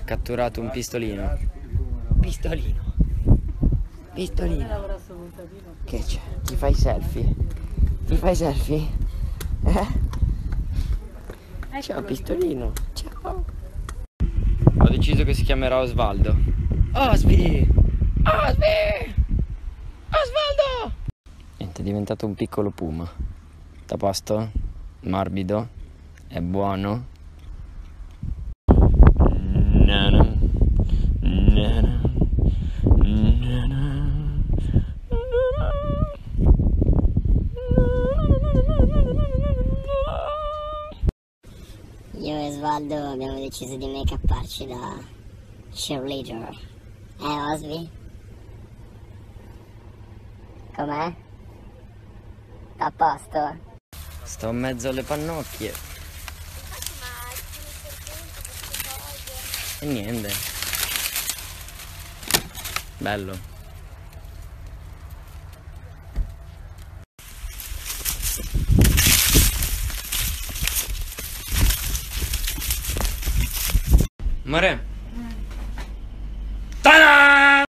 catturato un pistolino. Pistolino. Pistolino. Che c'è? Ti fai selfie? Ti fai selfie? Ciao pistolino. Ciao. Ho deciso che si chiamerà Osvaldo. Osvaldo! Niente, è diventato un piccolo puma. Da posto? Morbido? È buono? Io e Osvaldo abbiamo deciso di make-upparci da cheerleader. Osvi? Com'è? A posto? Sto in mezzo alle pannocchie. E niente. Bello. Amore,